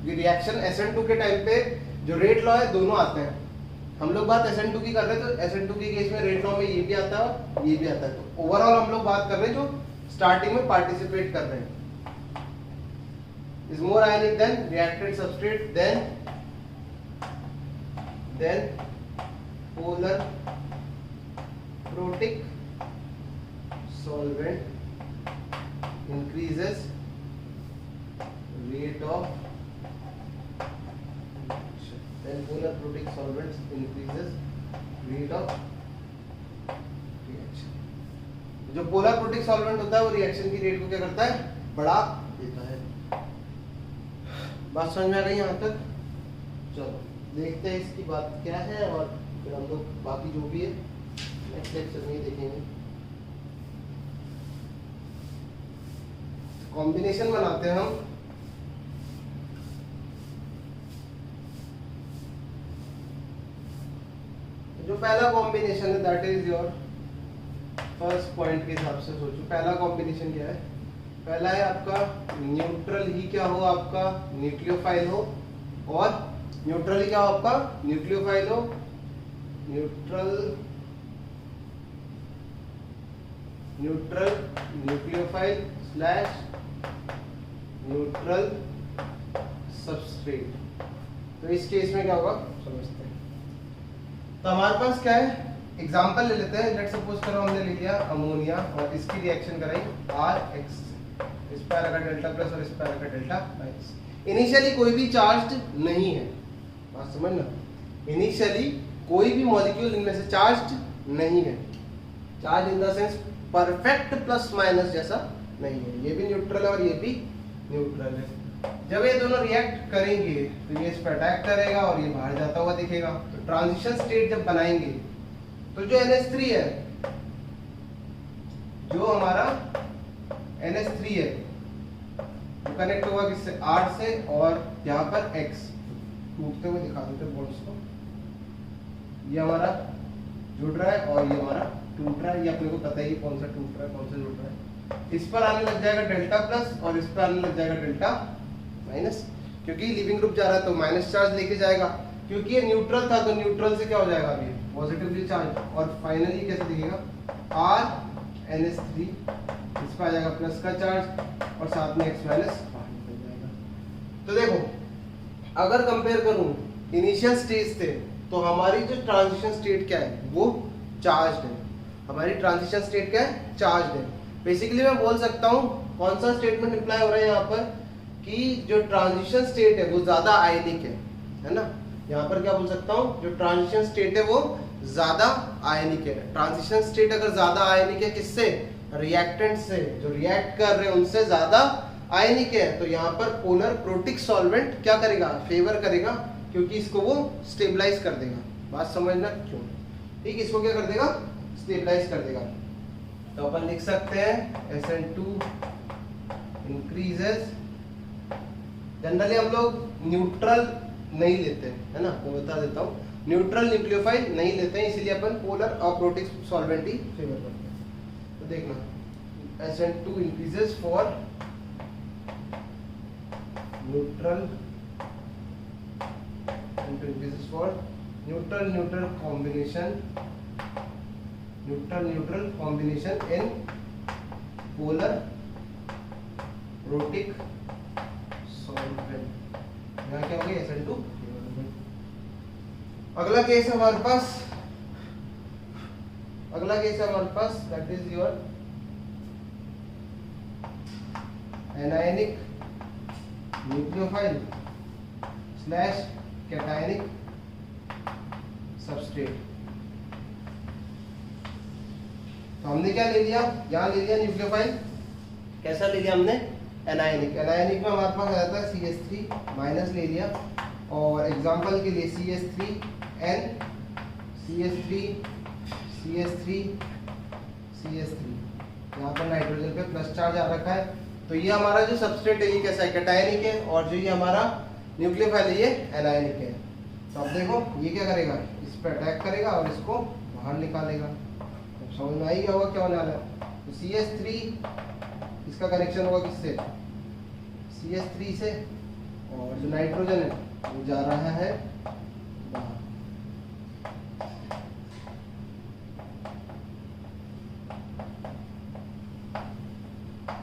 ये रिएक्शन SN2 के टाइम पे जो रेट लॉ है दोनों आते हैं। हम लोग बात SN2 की कर रहे हैं, तो SN2 के केस में रेट लॉ में ये भी आता है और ये भी आता है। तो ओवरऑल हम लोग बात कर रहे हैं जो स्टार्टिंग में पार्टिसिपेट कर रहे हैं, is more ionic than reactant substrate then polar protic solvent increases rate of reaction, then polar protic solvents increases rate of reaction। जो पोलर प्रोटिक सॉल्वेंट होता है वो रिएक्शन की रेट को क्या करता है, बढ़ा देता है। बात समझ में आ गई यहाँ तक? चलो देखते हैं इसकी बात क्या है, और फिर हम लोग बाकी जो भी है नेक्स्ट लेक्चर में देखेंगे। कॉम्बिनेशन बनाते हैं हम। जो पहला कॉम्बिनेशन है that is your first point के हिसाब से सोचो, पहला कॉम्बिनेशन क्या है? पहला है आपका न्यूट्रल ही क्या हो, आपका न्यूक्लियोफाइल हो, और न्यूट्रल ही क्या हो आपका, न्यूक्लियोफाइल हो, neutral nucleophile slash neutral substrate. तो इस केस में क्या होगा समझते हैं। तो हमारे पास क्या है, एग्जांपल ले लेते हैं। लेट सपोज करो हमने ले लिया अमोनिया और इसकी रिएक्शन कराई RX, इस पर रखा डेल्टा प्लस और इस पर रखा डेल्टा माइनस। इनिशियली कोई भी चार्ज नहीं है, बात समझना, इनिशियली कोई भी मॉलिक्यूल इनमें से चार्ज नहीं है। Charge in the sense perfect plus minus जैसा नहीं है, ये भी न्यूट्रल है और ये भी न्यूट्रल है। जब ये दोनों रिएक्ट करेंगे तो ये इस पर अटैक करेगा और ये बाहर जाता हुआ दिखेगा। तो ट्रांजिशन स्टेट जब बनाएंगे तो जो NH3 है, जो हमारा NH3 है वो कनेक्ट होगा किससे, R से, और यहाँ पर X टूटते हुए दिखा देते बॉन्ड्स को। ये हमारा जुड़ रहा है और ये हमारा टूट रहा है, ये अपने को पता ही कौन सा टूट रहा है कौन सा जुड़ रहा है। इस पर आने लग जाएगा डेल्टा प्लस और इस पर आने लग जाएगा डेल्टा माइनस, क्योंकि लिविंग ग्रुप जा रहा है तो माइनस चार्ज लेके जाएगा। क्योंकि ये न्यूट्रल था तो न्यूट्रल से क्या हो जाएगा अभी पॉजिटिवली चार्ज, और फाइनली कैसे दिखेगा RNH3, इस पर आ जाएगा प्लस का चार्ज और साथ में X माइनस बाहर निकल जाएगा। तो देखो अगर कंपेयर करूं इनिशियल स्टेज से, तो हमारी जो ट्रांजिशन स्टेट क्या है वो चार्ज्ड है। हमारी ट्रांजिशन स्टेट क्या है, चार्ज्ड है। बेसिकली मैं बोल सकता हूँ कौन सा स्टेटमेंट अप्लाई हो रहा है यहाँ पर, कि जो ट्रांजिशन स्टेट है वो ज्यादा आयनिक है ना। यहाँ पर क्या बोल सकता हूँ, जो ट्रांजिशन स्टेट है वो ज्यादा आयनिक है। ट्रांजिशन स्टेट अगर ज्यादा आयनिक है किससे, रिएक्टेंट से, जो रिएक्ट कर रहे हैं उनसे ज्यादा आयनिक है, तो यहाँ पर पोलर प्रोटिक सॉल्वेंट क्या करेगा, फेवर करेगा, क्योंकि इसको वो स्टेबलाइज कर देगा। बात समझना क्यों? ठीक, इसको क्या कर देगा? स्टेबलाइज कर देगा। तो अपन लिख सकते हैं SN2 इंक्रीजेस। जनरली हम लोग न्यूट्रल नहीं लेते हैं, है ना, मैं बता देता हूँ, न्यूट्रल न्यूक्लियोफाइल नहीं लेते हैं, इसीलिए अपन पोलर अप्रोटिक सॉल्वेंट ही फेवर करते हैं। तो देखना SN2 increases for neutral increases for neutral combination in polar protic solvent। यहाँ क्या हो गया? SN2। अगला केस है हमारे पास that is your anionic nucleophile slash cationic substrate. तो हमने क्या ले लिया? यहाँ ले लिया न्यूक्लियोफाइल। कैसा ले लिया हमने? एनायनिक। एनायनिक में हमारे पास आया था CH3 माइनस ले लिया, और एग्जांपल के लिए CH3N, CH3 यहाँ पर नाइट्रोजन पे प्लस चार्ज आ रखा है। तो ये हमारा जो सबस्ट्रेट है ये कैसा है? कैटायनिक है, और जो ये हमारा न्यूक्लियोफाइल है ये एनायनिक है। तो अब देखो ये क्या करेगा? इस पर अटैक करेगा और इसको बाहर निकालेगा। अब समझ में आई क्या होगा, क्या होने वाला है? तो CH3 इसका कनेक्शन होगा किससे? CH3 से, और जो नाइट्रोजन है वो जा रहा है बाहर।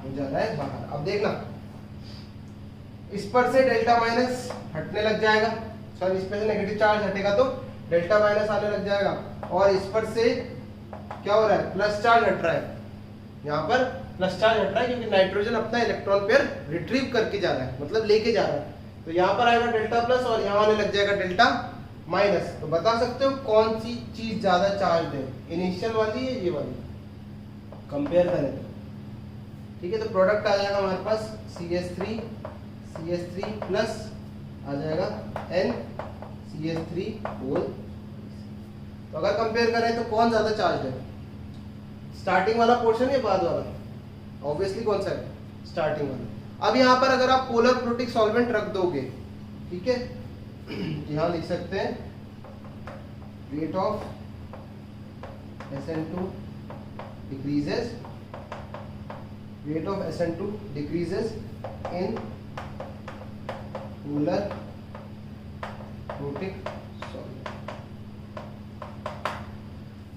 वो जा रहा है बाहर। अब देखना इस पर से डेल्टा माइनस हटने लग जाएगा, सॉरी इस पर से नेगेटिव चार्ज हटेगा तो डेल्टा माइनस आने लग जाएगा, और इस पर से क्या हो रहा है? प्लस चार्ज हट रहा है। यहाँ पर प्लस चार्ज हट रहा है क्योंकि नाइट्रोजन अपना इलेक्ट्रॉन पेयर रिट्रीव करके जा रहा है, मतलब लेके जा रहा है। तो यहाँ पर आएगा डेल्टा प्लस और यहाँ आने लग जाएगा डेल्टा माइनस। तो बता सकते हो कौन सी चीज ज्यादा चार्ज है? इनिशियल वाली है ये वाली? कंपेयर करें तो ठीक है, तो प्रोडक्ट आ जाएगा हमारे पास CH3 प्लस आ जाएगा N CH3 होल। तो अगर कंपेयर करें तो कौन ज्यादा चार्ज है? स्टार्टिंग वाला पोर्शन या बाद वाला? ऑब्वियसली कौन सा है? स्टार्टिंग वाला। अब यहाँ पर अगर आप पोलर प्रोटिक सॉल्वेंट रख दोगे, ठीक है, यहाँ लिख सकते हैं rate of SN2 decreases, rate of SN2 decreases in polar protic solvent।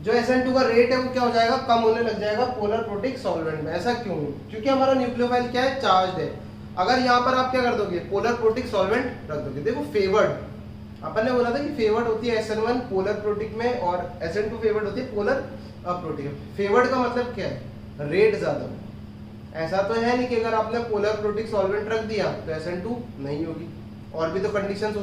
जो SN2 का रेट है वो क्या हो जाएगा? कम होने लग जाएगा पोलर प्रोटिक सॉल्वेंट में। ऐसा क्यों? क्योंकि हमारा न्यूक्लियोफाइल क्या है? चार्ज है। अगर यहाँ पर आप क्या कर दोगे? पोलर प्रोटिक सॉल्वेंट रख दोगे। देखो फेवर्ड अपन ने बोला था कि फेवर्ड होती है SN1 पोलर प्रोटिक में, और SN2 फेवर्ड होती है पोलर अप्रोटिक में। फेवर्ड का मतलब क्या है? रेट ज्यादा। ऐसा तो है नहीं कि अगर आपने पोलर प्रोटिक सॉल्वेंट रख दिया तो SN2 नहीं होगी। और भी तो कंडीशंस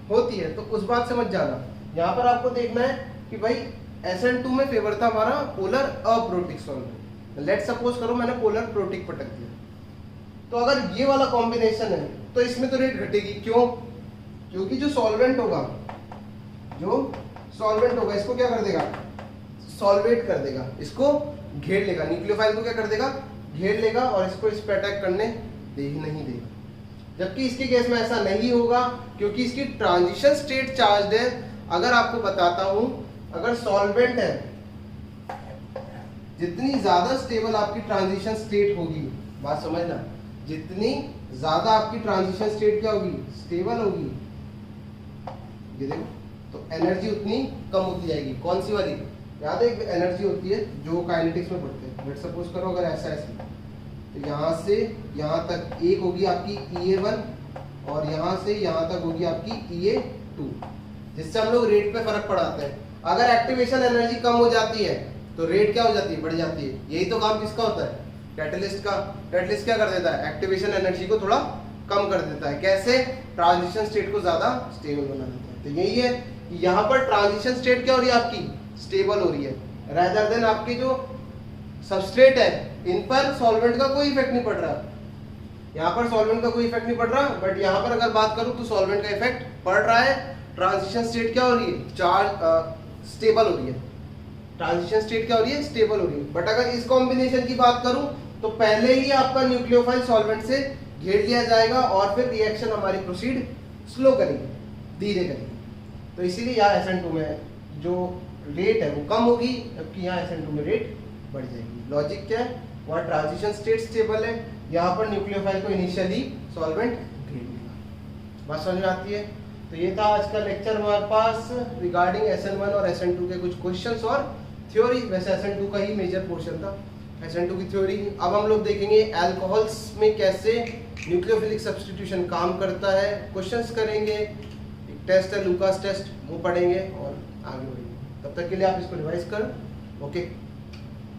होती है, तो उस बात से मत जाना। यहाँ पर आपको देखना है कि भाई SN2 में फेवर था हमारा polar aprotic solvent. Let suppose करो मैंने पोलर प्रोटिक पटक दिया, तो अगर ये वाला कॉम्बिनेशन है तो इसमें तो रेट घटेगी। क्यों? क्योंकि जो सॉल्वेंट होगा इसको क्या कर देगा? सॉल्वेट कर देगा, इसको घेर लेगा, न्यूक्लियोफाइल को क्या कर देगा? घेर लेगा, और इसको इस पे अटैक करने दे ही नहीं देगा। जबकि इसके केस में ऐसा नहीं होगा क्योंकि इसकी ट्रांजिशन स्टेट चार्ज है। अगर आपको बताता हूं, अगर सॉल्वेंट है, जितनी ज्यादा स्टेबल आपकी ट्रांजिशन स्टेट होगी, बात समझना, जितनी ज्यादा आपकी ट्रांजिशन स्टेट क्या होगी? स्टेबल होगी, ये देखो, तो एनर्जी उतनी कम होती जाएगी। कौन सी वाली? याद है एक एनर्जी होती है जो काइनेटिक्स में पढ़ते हैं। लेट्स सपोज करो अगर ऐसा तो यहाँ से यहाँ तक एक होगी आपकी EA1, और यहाँ से यहाँ तक होगी आपकी EA2, जिससे हम लोग रेट पे फर्क पड़ाते हैं। अगर एक्टिवेशन एनर्जी कम हो जाती है तो रेट क्या हो जाती है? बढ़ जाती है। यही तो काम किसका होता है? कैटलिस्ट का। कैटलिस्ट क्या कर देता है? एक्टिवेशन एनर्जी को थोड़ा कम कर देता है। कैसे? ट्रांजिशन स्टेट को ज्यादा स्टेबल बना देता है। तो यही है कि यहाँ पर ट्रांजिशन स्टेट क्या हो रही है? आपकी स्टेबल हो रही है, रादर देन आपकी जो सबस्ट्रेट है इन पर सॉल्वेंट का कोई इफेक्ट नहीं पड़ रहा। यहाँ पर सॉल्वेंट का कोई इफेक्ट नहीं पड़ रहा, बट यहाँ पर अगर बात करूँ तो सॉल्वेंट का इफेक्ट पड़ रहा है। ट्रांजिशन स्टेट क्या हो रही है, चार्ज स्टेबल हो रही है। ट्रांजिशन स्टेट क्या हो रही है, स्टेबल हो रही है। बट अगर इस कॉम्बिनेशन की बात करूं तो पहले ही आपका न्यूक्लियोफाइल सॉल्वेंट से घेर लिया जाएगा और फिर रिएक्शन हमारी प्रोसीड स्लो करेगी, धीरे करेगी। तो इसीलिए यहाँ SN2 में जो रेट है वो कम होगी, जबकि यहाँ SN2 में रेट बढ़ जाएगी। लॉजिक क्या है, वहाँ ट्रांजिशन स्टेट स्टेबल है, यहाँ पर न्यूक्लियोफाइल को इनिशियली सॉल्वेंट घेर लेगा। बात समझ में आती है। तो ये था आज का लेक्चर हमारे पास रिगार्डिंग SN1 और SN2 के कुछ क्वेश्चंस और थ्योरी। वैसे SN2 का ही मेजर पोर्शन था, SN2 की थ्योरी। अब हम लोग देखेंगे अल्कोहल्स में कैसे न्यूक्लियोफिलिक सब्स्टिट्यूशन काम करता है, क्वेश्चंस करेंगे, एक टेस्ट है लूकास टेस्ट, वो पढ़ेंगे और आगे बढ़ेंगे। तब तक के लिए आप इसको रिवाइज कर। ओके।